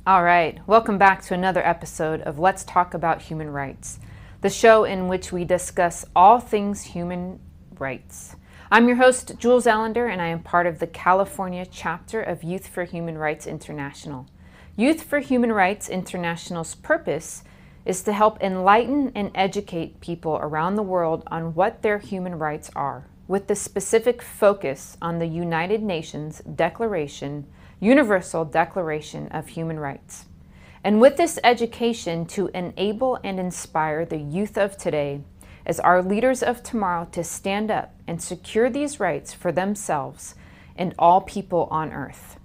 All right, welcome back to another episode of Let's Talk About Human Rights, the show in which we discuss all things human rights. I'm your host, Julz Allender, and I am part of the California chapter of Youth for Human Rights International. Youth for Human Rights International's purpose is to help enlighten and educate people around the world on what their human rights are, with the specific focus on the United Nations Universal Declaration of Human Rights. And with this education to enable and inspire the youth of today as our leaders of tomorrow to stand up and secure these rights for themselves and all people on earth.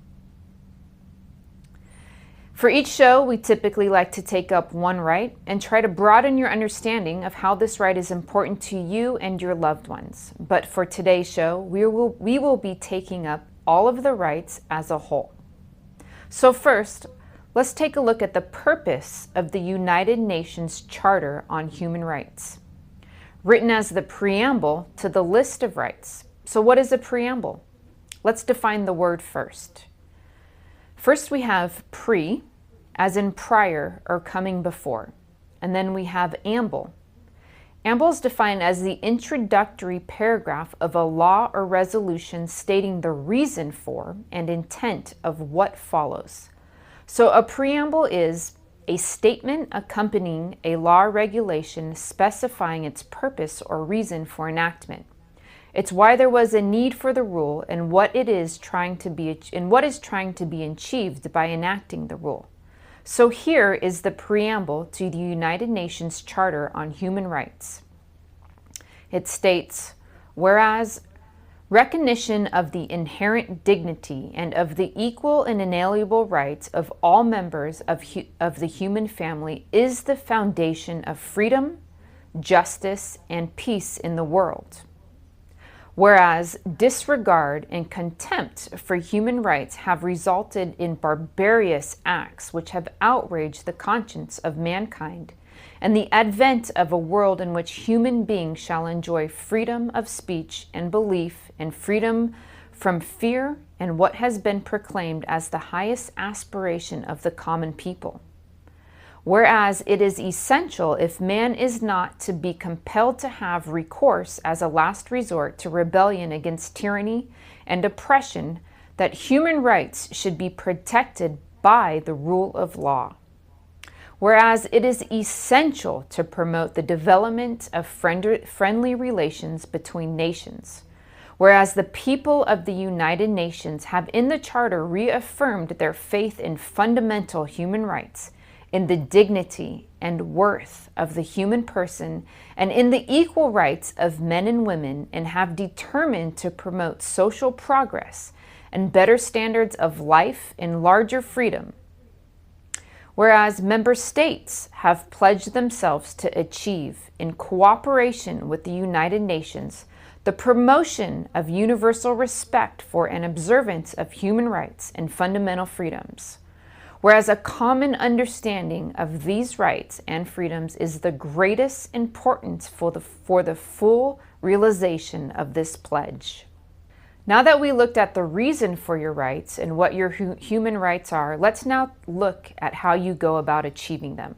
For each show, we typically like to take up one right and try to broaden your understanding of how this right is important to you and your loved ones. But for today's show, we will be taking up all of the rights as a whole. So first, let's take a look at the purpose of the United Nations Charter on Human Rights, written as the preamble to the list of rights. So what is a preamble? Let's define the word first. First, we have pre, as in prior or coming before, and then we have amble. Amble is defined as the introductory paragraph of a law or resolution stating the reason for and intent of what follows. So a preamble is a statement accompanying a law or regulation specifying its purpose or reason for enactment. It's why there was a need for the rule and what is trying to be achieved by enacting the rule. So here is the preamble to the United Nations Charter on Human Rights. It states, whereas recognition of the inherent dignity and of the equal and inalienable rights of all members of the human family is the foundation of freedom, justice, and peace in the world. Whereas disregard and contempt for human rights have resulted in barbarous acts which have outraged the conscience of mankind, and the advent of a world in which human beings shall enjoy freedom of speech and belief and freedom from fear and what has been proclaimed as the highest aspiration of the common people. Whereas it is essential, if man is not to be compelled to have recourse as a last resort to rebellion against tyranny and oppression, that human rights should be protected by the rule of law. Whereas it is essential to promote the development of friendly relations between nations. Whereas the people of the United Nations have in the Charter reaffirmed their faith in fundamental human rights, in the dignity and worth of the human person, and in the equal rights of men and women, and have determined to promote social progress and better standards of life and larger freedom. Whereas member states have pledged themselves to achieve, in cooperation with the United Nations, the promotion of universal respect for and observance of human rights and fundamental freedoms. Whereas a common understanding of these rights and freedoms is the greatest importance for the full realization of this pledge. Now that we looked at the reason for your rights and what your human rights are, let's now look at how you go about achieving them.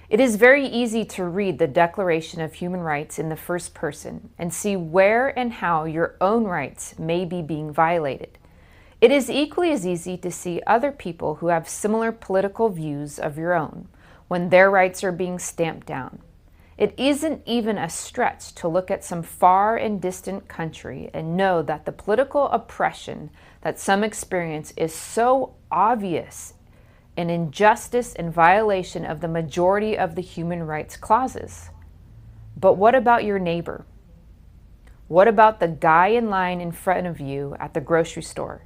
It is very easy to read the Declaration of Human Rights in the first person and see where and how your own rights may be being violated. It is equally as easy to see other people who have similar political views of your own when their rights are being stamped down. It isn't even a stretch to look at some far and distant country and know that the political oppression that some experience is so obvious an injustice and violation of the majority of the human rights clauses. But what about your neighbor? What about the guy in line in front of you at the grocery store?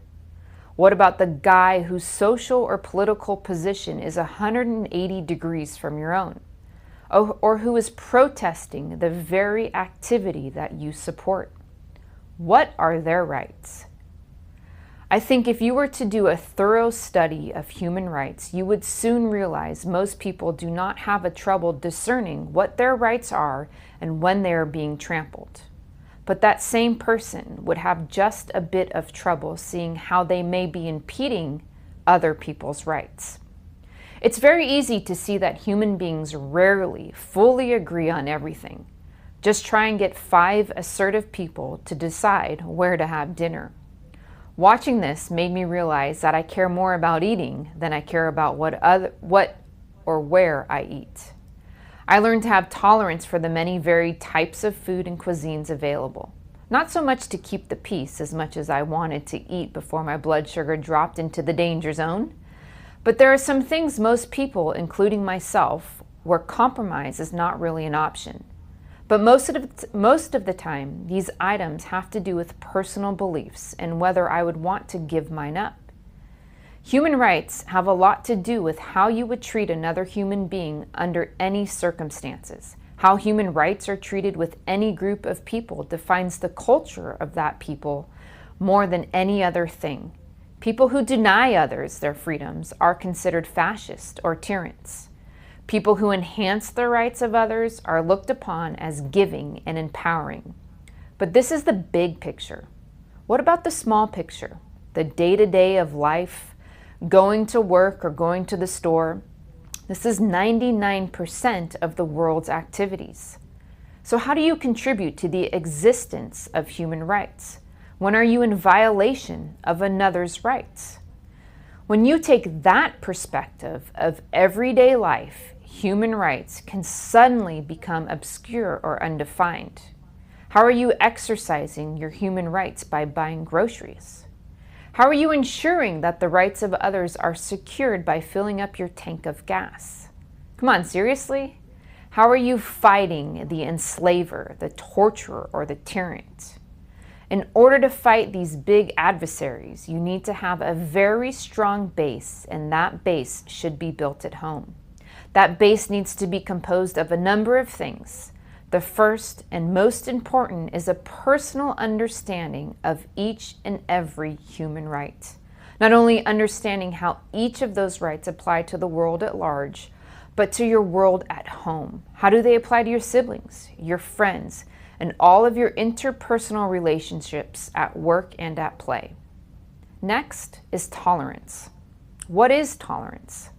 What about the guy whose social or political position is 180 degrees from your own? Or who is protesting the very activity that you support? What are their rights? I think if you were to do a thorough study of human rights, you would soon realize most people do not have a trouble discerning what their rights are and when they are being trampled. But that same person would have just a bit of trouble seeing how they may be impeding other people's rights. It's very easy to see that human beings rarely fully agree on everything. Just try and get 5 assertive people to decide where to have dinner. Watching this made me realize that I care more about eating than I care about what or where I eat. I learned to have tolerance for the many varied types of food and cuisines available. Not so much to keep the peace as much as I wanted to eat before my blood sugar dropped into the danger zone. But there are some things most people, including myself, where compromise is not really an option. But most of the time, these items have to do with personal beliefs and whether I would want to give mine up. Human rights have a lot to do with how you would treat another human being under any circumstances. How human rights are treated with any group of people defines the culture of that people more than any other thing. People who deny others their freedoms are considered fascist or tyrants. People who enhance the rights of others are looked upon as giving and empowering. But this is the big picture. What about the small picture? The day-to-day of life, going to work or going to the store? This is 99% of the world's activities. So how do you contribute to the existence of human rights? When are you in violation of another's rights? When you take that perspective of everyday life, human rights can suddenly become obscure or undefined. How are you exercising your human rights by buying groceries? How are you ensuring that the rights of others are secured by filling up your tank of gas? Come on, seriously? How are you fighting the enslaver, the torturer, or the tyrant? In order to fight these big adversaries, you need to have a very strong base, and that base should be built at home. That base needs to be composed of a number of things. The first and most important is a personal understanding of each and every human right. Not only understanding how each of those rights apply to the world at large, but to your world at home. How do they apply to your siblings, your friends, and all of your interpersonal relationships at work and at play? Next is tolerance. What is tolerance?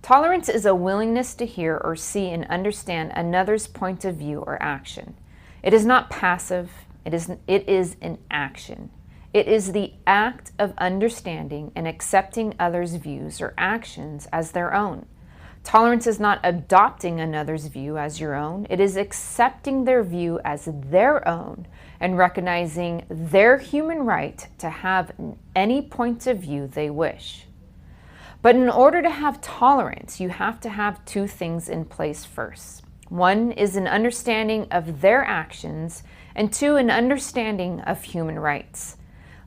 Tolerance is a willingness to hear or see and understand another's point of view or action. It is not passive, it is an action. It is the act of understanding and accepting others' views or actions as their own. Tolerance is not adopting another's view as your own. It is accepting their view as their own and recognizing their human right to have any point of view they wish. But in order to have tolerance, you have to have 2 things in place first. One is an understanding of their actions, and 2, an understanding of human rights.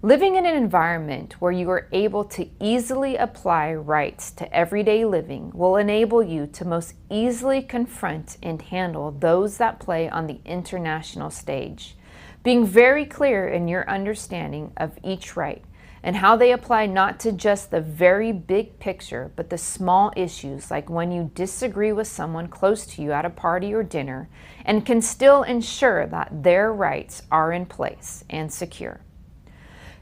Living in an environment where you are able to easily apply rights to everyday living will enable you to most easily confront and handle those that play on the international stage, being very clear in your understanding of each right and how they apply not to just the very big picture, but the small issues like when you disagree with someone close to you at a party or dinner and can still ensure that their rights are in place and secure.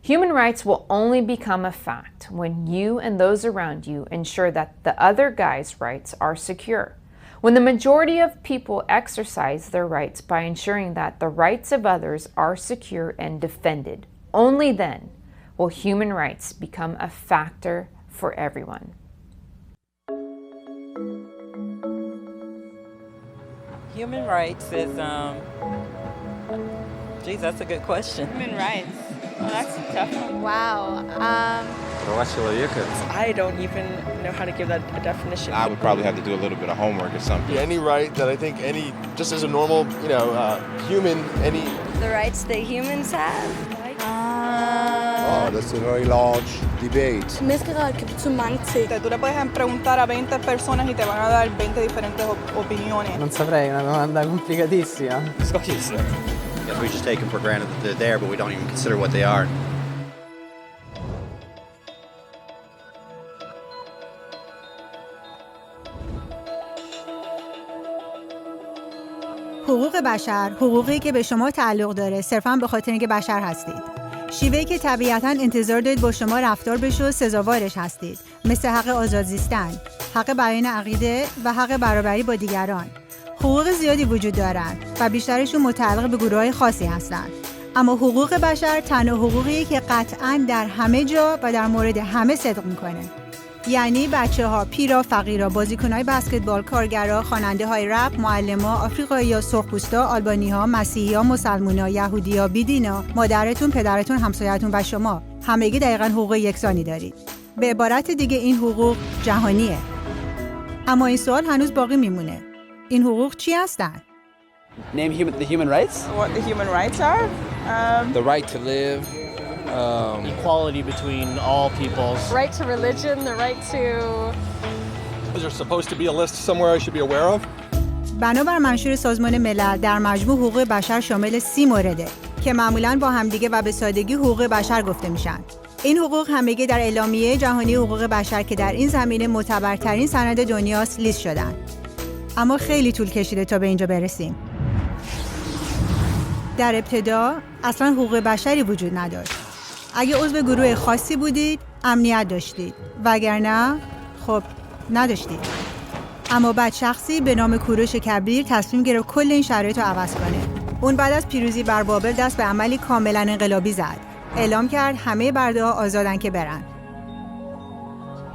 Human rights will only become a fact when you and those around you ensure that the other guy's rights are secure. When the majority of people exercise their rights by ensuring that the rights of others are secure and defended, only then will human rights become a factor for everyone. Human rights is, geez, that's a good question. Human rights. Well, that's a tough one. Wow. I don't even know how to give that a definition. I would probably have to do a little bit of homework or something. Any right that I think just as a normal, human, The rights that humans have? That's a very large debate. Tú le puedes preguntar a 20 personas y te van a dar 20 diferentes opiniones. Non saprei, è una domanda complicatissima. Guess we just take them for granted that they're there, but we don't even consider what they are. حقوق بشر، حقوقی که به شما تعلق داره صرفاً به خاطر اینکه بشر هستید. شیوهی که طبیعتاً انتظار دارید با شما رفتار بشه و سزاوارش هستید، مثل حق آزاد زیستن، حق بیان عقیده و حق برابری با دیگران. حقوق زیادی وجود دارند و بیشترشون متعلق به گروه‌های خاصی هستند. اما حقوق بشر تنها حقوقیه که قطعاً در همه جا و در مورد همه صدق میکنه. یعنی بچه‌ها، پیرا، فقیرا، بازیکن‌های بسکتبال، کارگرا، خواننده‌های رپ، معلم‌ها، آفریقایی‌ها، سرخپوستا، آلبانی‌ها، مسیحی‌ها، مسلمونا، یهودی‌ها، بیدینا، مادرتون، پدرتون، همسایه‌تون و شما همگی دقیقاً حقوق یکسانی دارید. به عبارت دیگه این حقوق جهانیه. اما این سوال هنوز باقی میمونه. این حقوق چی هستن؟ Name the human rights? What the human rights are? The right to live. Equality between all peoples. Right to religion, the right to... Is there supposed to be a list somewhere I should be aware of? بنابر منشور سازمان ملل در مجموع حقوق بشر شامل 30 مورده که معمولاً با همدیگه و به سادگی حقوق بشر گفته میشن. این حقوق همگی در اعلامیه جهانی حقوق بشر که در این زمینه معتبرترین سند دنیاست لیست شدن. اما خیلی طول کشیده تا به اینجا برسیم. در ابتدا اصلاً حقوق بشری وجود نداشت. اگه عضو گروه خاصی بودید، امنیت داشتید. وگرنه خب نداشتید. اما بعد شخصی به نام کوروش کبیر تصمیم گرفت کل این شرایط رو عوض کنه. اون بعد از پیروزی بر بابل دست به عملی کاملا انقلابی زد. اعلام کرد همه برده‌ها آزادن که برن.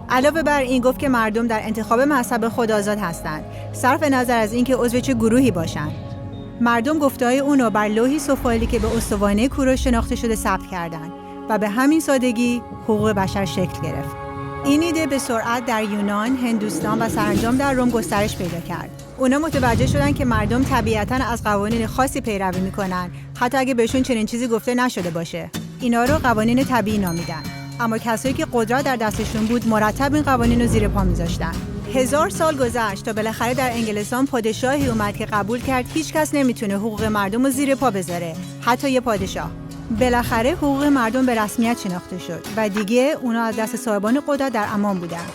علاوه بر این گفت که مردم در انتخاب مذهب خود آزاد هستند، صرف نظر از اینکه عضو چه گروهی باشن. مردم گفته‌های اونو بر لوحی سفالی که به استوانه کوروش شناخته شده ثبت کردند و به همین سادگی حقوق بشر شکل گرفت. این ایده به سرعت در یونان، هندوستان و سرانجام در روم گسترش پیدا کرد. اونا متوجه شدن که مردم طبیعتاً از قوانین خاصی پیروی میکنن، حتی اگه بهشون چنین چیزی گفته نشده باشه. اینا رو قوانین طبیعی نامیدن. اما کسایی که قدرت در دستشون بود مرتب این قوانین رو زیر پا میذاشتن. 1000 سال گذشت تا بالاخره در انگلستان پادشاهی اومد که قبول کرد هیچ کس نمیتونه حقوق مردم رو زیر پا بذاره، حتی یه پادشاه. بالاخره حقوق مردم به رسمیت شناخته شد و دیگه اونا از دست صاحبان قدرت در امان بودن.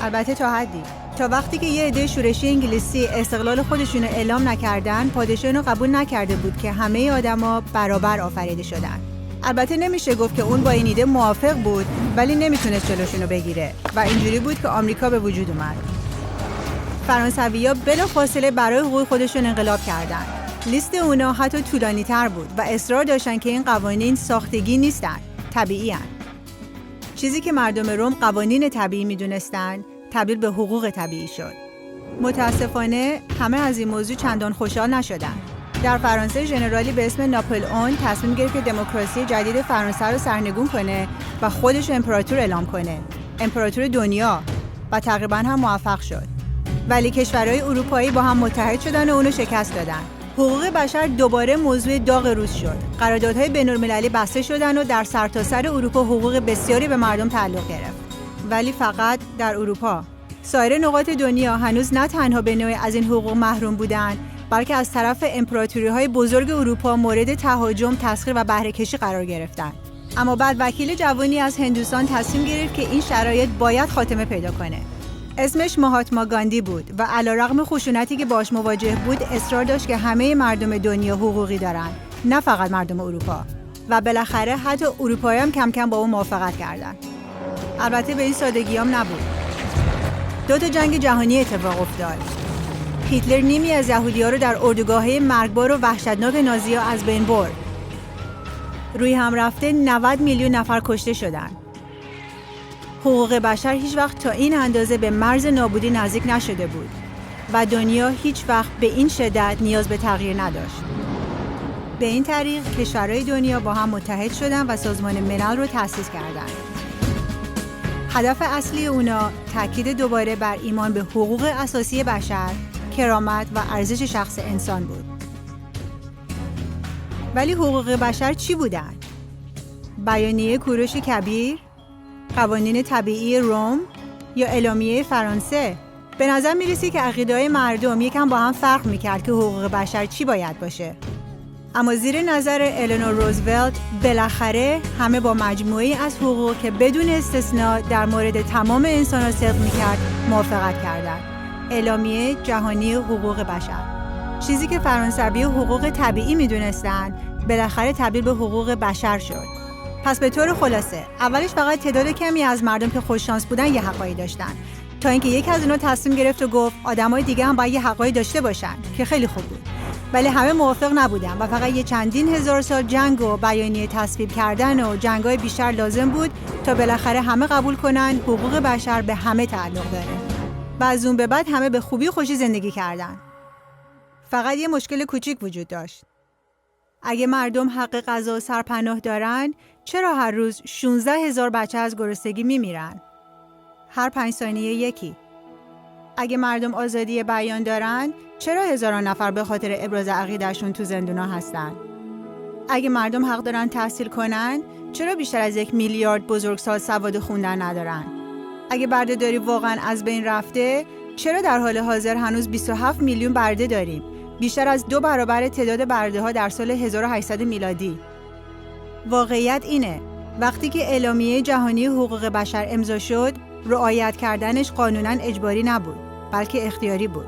البته تا حدی. تا وقتی که یه عده شورشی انگلیسی استقلال خودشون رو اعلام نکردن، پادشاه اینو قبول نکرده بود که همه آدما برابر آفریده شدن. البته نمیشه گفت که اون با این ایده موافق بود، ولی نمیتونست جلوشون رو بگیره و اینجوری بود که آمریکا به وجود اومد. فرانسوی‌ها بلافاصله برای حقوق خودشون انقلاب کردند. لیست اونا حتی طولانی‌تر بود و اصرار داشتن که این قوانین ساختگی نیستن، طبیعی هستند. چیزی که مردم روم قوانین طبیعی میدونستن، تبدیل به حقوق طبیعی شد. متاسفانه همه از این موضوع چندان خوشحال نشدن. در فرانسه ژنرالی به اسم ناپلئون تصمیم گرفت که دموکراسی جدید فرانسه رو سرنگون کنه و خودش رو امپراتور اعلام کنه، امپراتور دنیا، و تقریباً هم موفق شد. ولی کشورهای اروپایی با هم متحد شدن و اونو شکست دادن. حقوق بشر دوباره موضوع داغ روز شد. قراردادهای بین‌المللی بسته شدن و در سرتاسر اروپا حقوق بسیاری به مردم تعلق گرفت. ولی فقط در اروپا. سایر نقاط دنیا هنوز نه تنها به نوعی از این حقوق محروم بودند، بلکه از طرف امپراتوری‌های بزرگ اروپا مورد تهاجم، تسخیر و بهره‌کشی قرار گرفتند. اما بعد وکیل جوانی از هندوستان تصمیم گرفت که این شرایط باید خاتمه پیدا کنه. اسمش مهاتما گاندی بود و علیرغم خشونتی که باش مواجه بود اصرار داشت که همه مردم دنیا حقوقی دارن، نه فقط مردم اروپا. و بالاخره حتی اروپایی هم کم کم با اون موافقت کردن. البته به این سادگی هم نبود. 2 جنگ جهانی اتفاق افتاد. هیتلر نیمی از یهودی‌ها رو در اردوگاه‌های مرگبار و وحشتناک نازی‌ها از بین برد. روی هم رفته 90 میلیون نفر کشته شدند. حقوق بشر هیچ وقت تا این اندازه به مرز نابودی نزدیک نشده بود و دنیا هیچ وقت به این شدت نیاز به تغییر نداشت. به این طریق کشورهای دنیا با هم متحد شدند و سازمان ملل رو تأسیس کردند. هدف اصلی اونا تاکید دوباره بر ایمان به حقوق اساسی بشر، کرامت و ارزش شخص انسان بود. ولی حقوق بشر چی بودن؟ بیانیه کوروش کبیر، قوانین طبیعی روم یا اعلامیه فرانسه؟ به نظر میرسی که عقیده‌های مردم یکم با هم فرق میکرد که حقوق بشر چی باید باشه. اما زیر نظر النور روزولت بالاخره همه با مجموعه‌ای از حقوق که بدون استثناء در مورد تمام انسان‌ها صدق میکرد موافقت کردند. اعلامیه جهانی حقوق بشر. چیزی که فرانسوی حقوق طبیعی میدونستند بالاخره تبدیل به حقوق بشر شد. پس به طور خلاصه اولش فقط تعداد کمی از مردم که خوششانس بودن یه حقایی داشتن، تا اینکه یکی از اونا تصمیم گرفت و گفت آدمای دیگه هم باید یه حقایی داشته باشن، که خیلی خوب بود. ولی همه موافق نبودن و فقط یه چندین هزار سال جنگ و بیانیه تصویب کردن و جنگ‌های بیشتر لازم بود تا بالاخره همه قبول کنن حقوق بشر به همه تعلق داره. و از اون به بعد همه به خوبی و خوشی زندگی کردن. فقط یه مشکل کوچیک وجود داشت. اگه مردم حق غذا و سرپناه دارن، چرا هر روز 16,000 بچه از گرسنگی میمیرن؟ هر 5 ثانیه یکی. اگه مردم آزادی بیان دارن، چرا هزاران نفر به خاطر ابراز عقیدهشون تو زندونا هستن؟ اگه مردم حق دارن تحصیل کنن، چرا بیشتر از 1 میلیارد بزرگسال سواد خوندن ندارن؟ اگه بردهداری واقعا از بین رفته، چرا در حال حاضر هنوز 27 میلیون برده داریم؟ بیشتر از 2 برابر تعداد برده ها در سال 1800 میلادی. واقعیت اینه، وقتی که اعلامیه جهانی حقوق بشر امضا شد، رعایت کردنش قانونا اجباری نبود، بلکه اختیاری بود.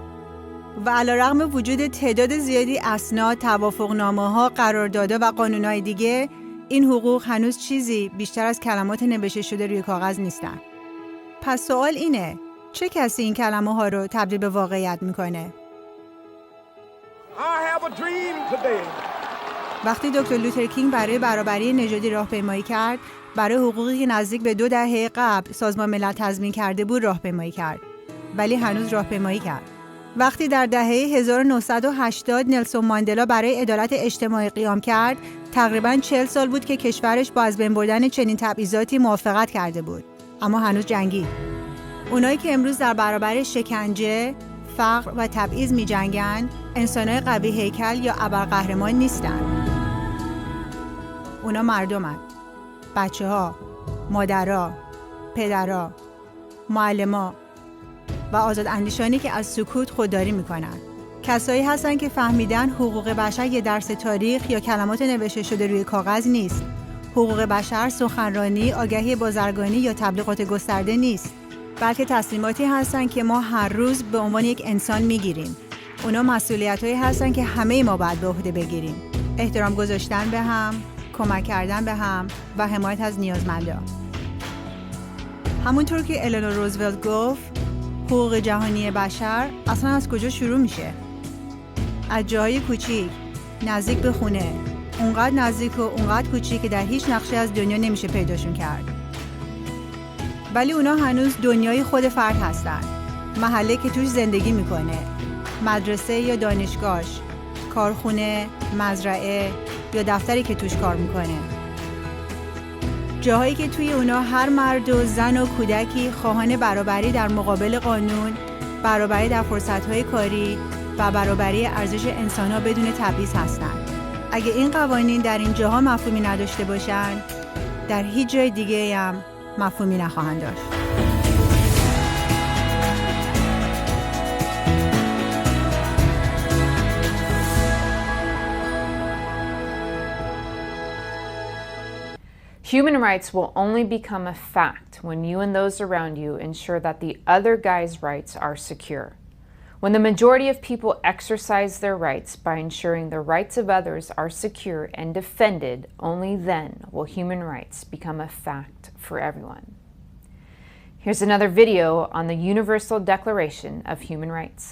و علیرغم وجود تعداد زیادی اسناد، توافقنامه‌ها، قراردادها و قانون‌های دیگه، این حقوق هنوز چیزی بیشتر از کلمات نوشته شده روی کاغذ نیستن. پس سوال اینه، چه کسی این کلمه‌ها رو تبدیل به واقعیت میکنه؟ وقتی دکتر لوتر کینگ برای برابری نژادی راهپیمایی کرد، برای حقوقی که نزدیک به 2 دهه قبل سازمان ملل تضمین کرده بود راهپیمایی کرد، ولی هنوز راهپیمایی کرد. وقتی در دهه 1980 نلسون ماندلا برای عدالت اجتماعی قیام کرد، تقریباً 40 سال بود که کشورش با از بین بردن چنین تبعیضاتی موافقت کرده بود، اما هنوز جنگید. اونایی که امروز در برابر شکنجه، فقر و تبعیض می‌جنگن، انسان‌های قوی هیکل یا ابرقهرمان نیستن. اونا مردمن. بچه‌ها، مادرها، پدرها، معلم‌ها و آزاداندیشانی که از سکوت خودداری میکنن. کسایی هستن که فهمیدن حقوق بشر یه درس تاریخ یا کلمات نوشته شده روی کاغذ نیست. حقوق بشر سخنرانی، آگهی بازرگانی یا تبلیغات گسترده نیست، بلکه تصمیماتی هستن که ما هر روز به عنوان یک انسان میگیریم. اونا مسئولیتایی هستن که همه ما باید به عهده بگیریم. احترام گذاشتن به هم، کمک کردن به هم و حمایت از نیازمندان. همونطور که النور روزولت گفت، حقوق جهانی بشر اصلا از کجا شروع میشه؟ از جاهای کوچیک، نزدیک به خونه، اونقدر نزدیک و اونقدر کوچیک که در هیچ نقشه از دنیا نمیشه پیداشون کرد. ولی اونا هنوز دنیای خود فرد هستن. محله که توش زندگی میکنه، مدرسه یا دانشگاهش، کارخونه، مزرعه یا دفتری که توش کار میکنه. جاهایی که توی اونا هر مرد و زن و کودکی خواهان برابری در مقابل قانون، برابری در فرصت‌های کاری و برابری ارزش انسان‌ها بدون تبعیض هستند. اگه این قوانین در این جاها مفهومی نداشته باشن، در هیچ جای دیگه هم مفهومی نخواهند داشت. Human rights will only become a fact when you and those around you ensure that the other guy's rights are secure. When the majority of people exercise their rights by ensuring the rights of others are secure and defended, only then will human rights become a fact for everyone. Here's another video on the Universal Declaration of Human Rights.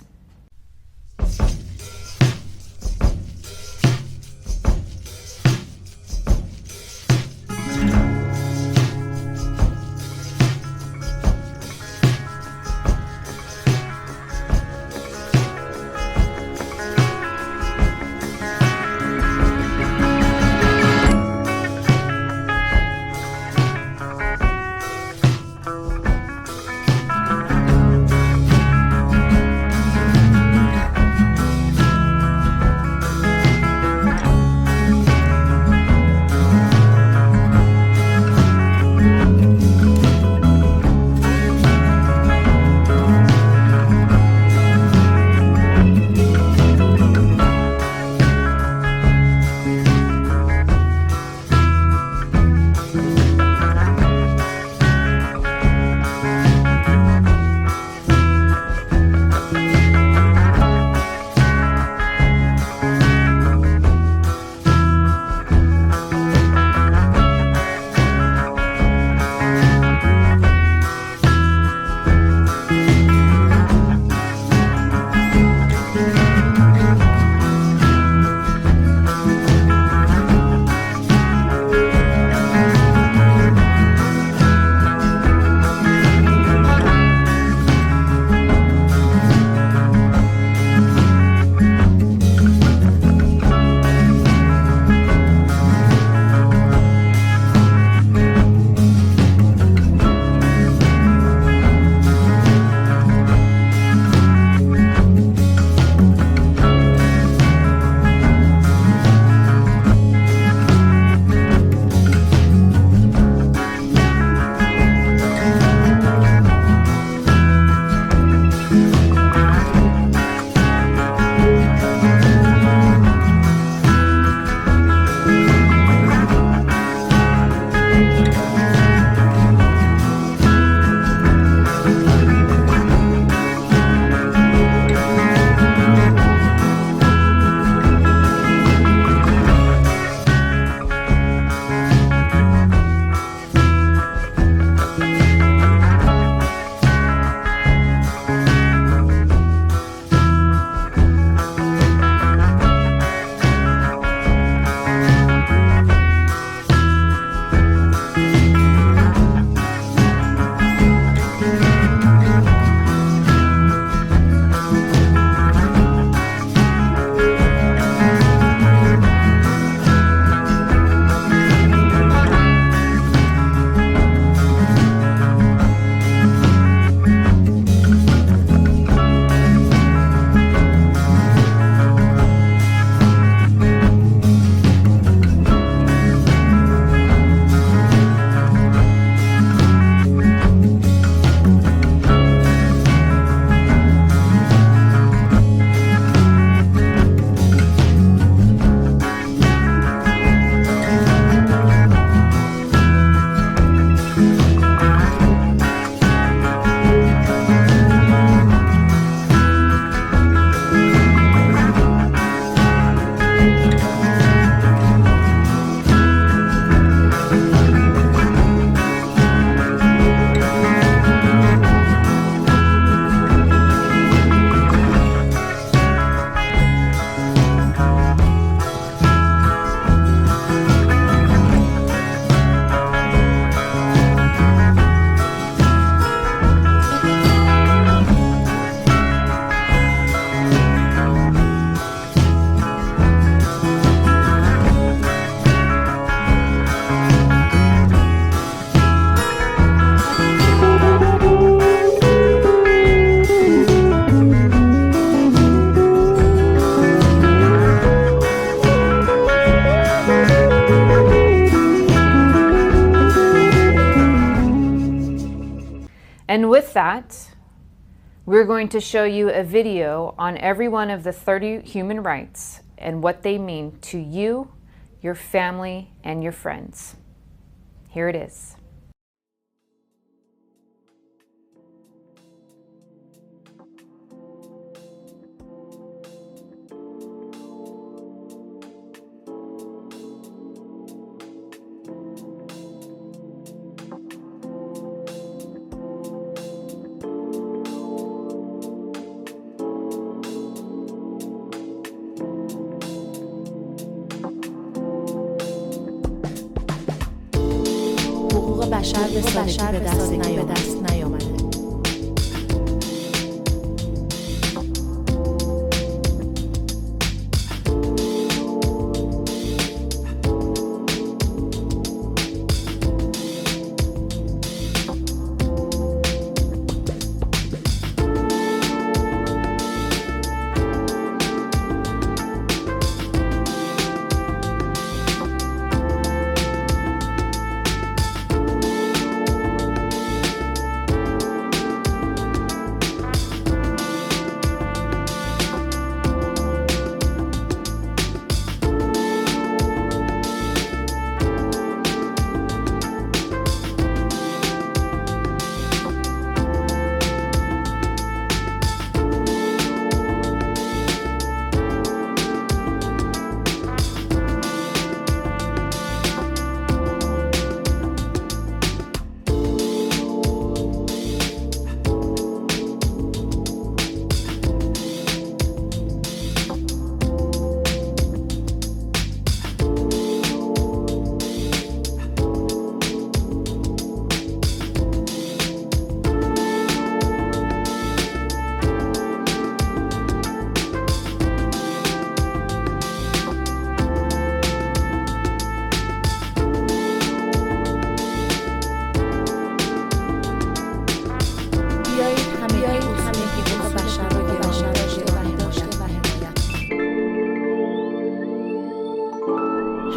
And with that, we're going to show you a video on every one of the 30 human rights and what they mean to you, your family, and your friends. Here it is. حقوق بشر به سادگی به دست نیامده.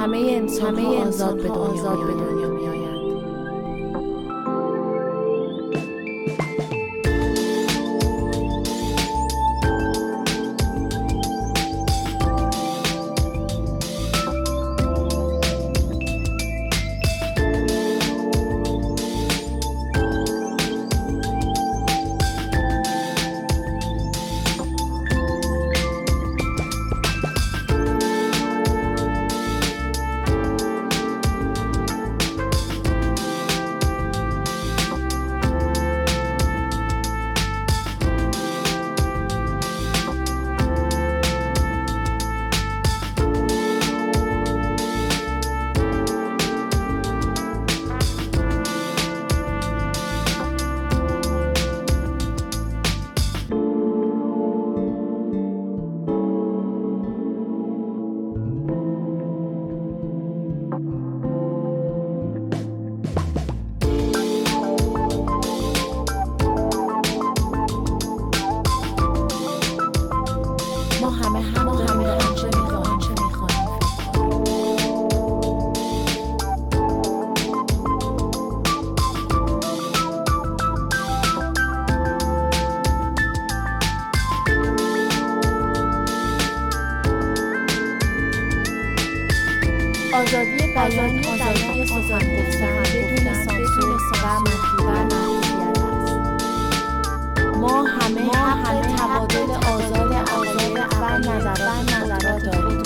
همه انسان‌ها آزاد به دنیا می‌آیند. آزادی بیان، آزادی سخن گفتن بدون سانسور و محدودیت است. ما همه حق تبادل آزاد و نظرات داریم.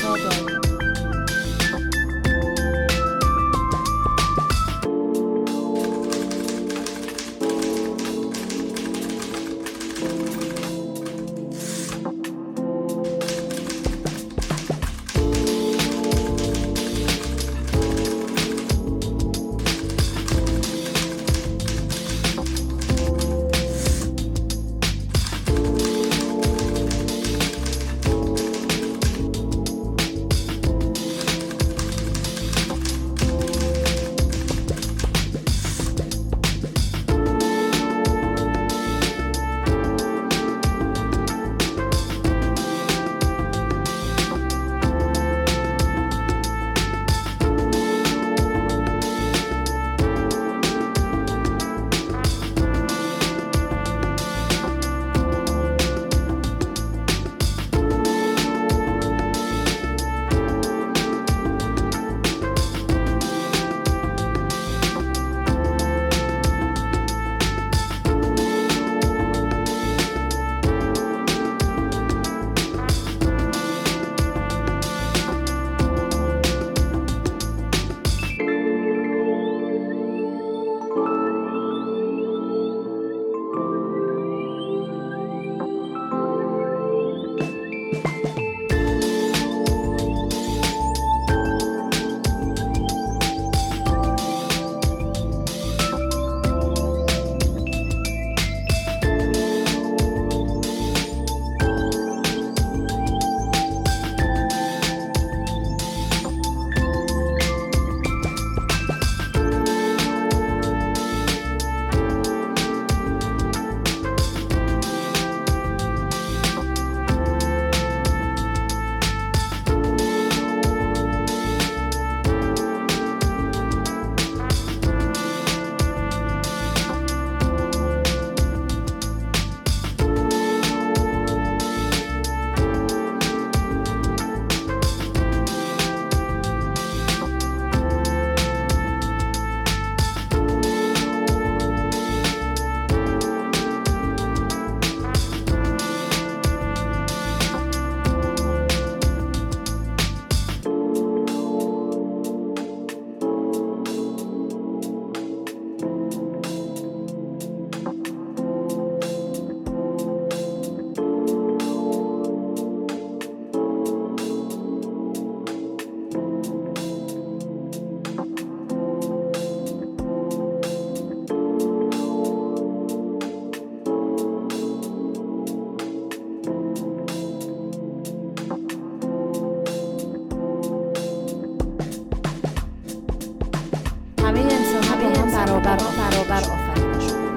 بهتر آفریده شده.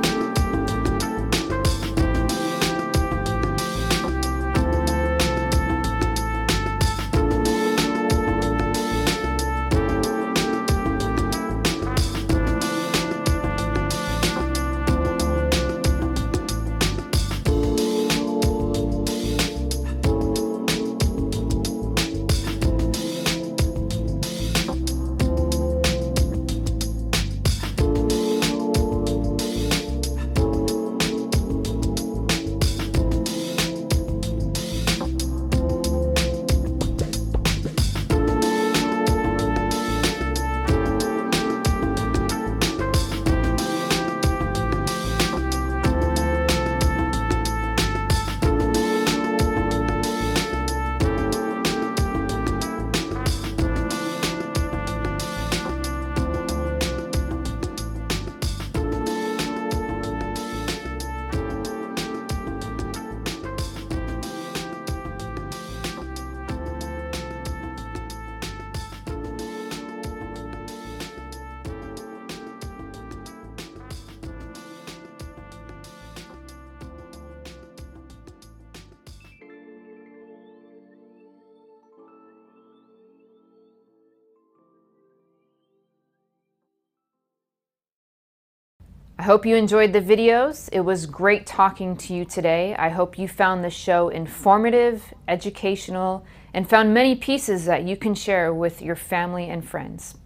I hope you enjoyed the videos. It was great talking to you today. I hope you found the show informative, educational, and found many pieces that you can share with your family and friends.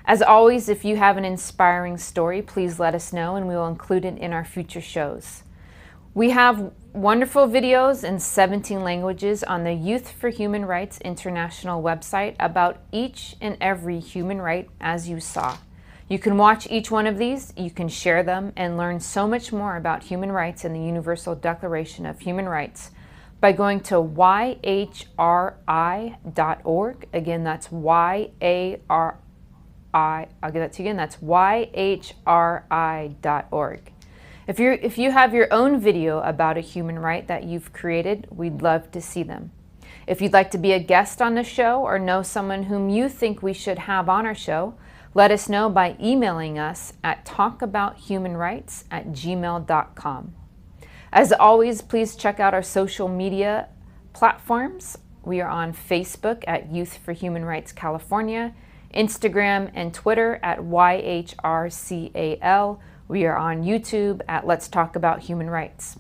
As always, if you have an inspiring story, please let us know and we will include it in our future shows. We have wonderful videos in 17 languages on the Youth for Human Rights International website about each and every human right, as you saw. You can watch each one of these, you can share them, and learn so much more about human rights and the Universal Declaration of Human Rights by going to yhri.org. Again, that's YARI. I'll give that to you again. That's yhri.org. If you have your own video about a human right that you've created, we'd love to see them. If you'd like to be a guest on the show or know someone whom you think we should have on our show, let us know by emailing us at talkabouthumanrights@gmail.com. As always, please check out our social media platforms. We are on Facebook at Youth for Human Rights California, Instagram and Twitter at YHRCAL. We are on YouTube at Let's Talk About Human Rights.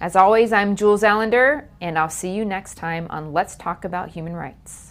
As always, I'm Julz Allender, and I'll see you next time on Let's Talk About Human Rights.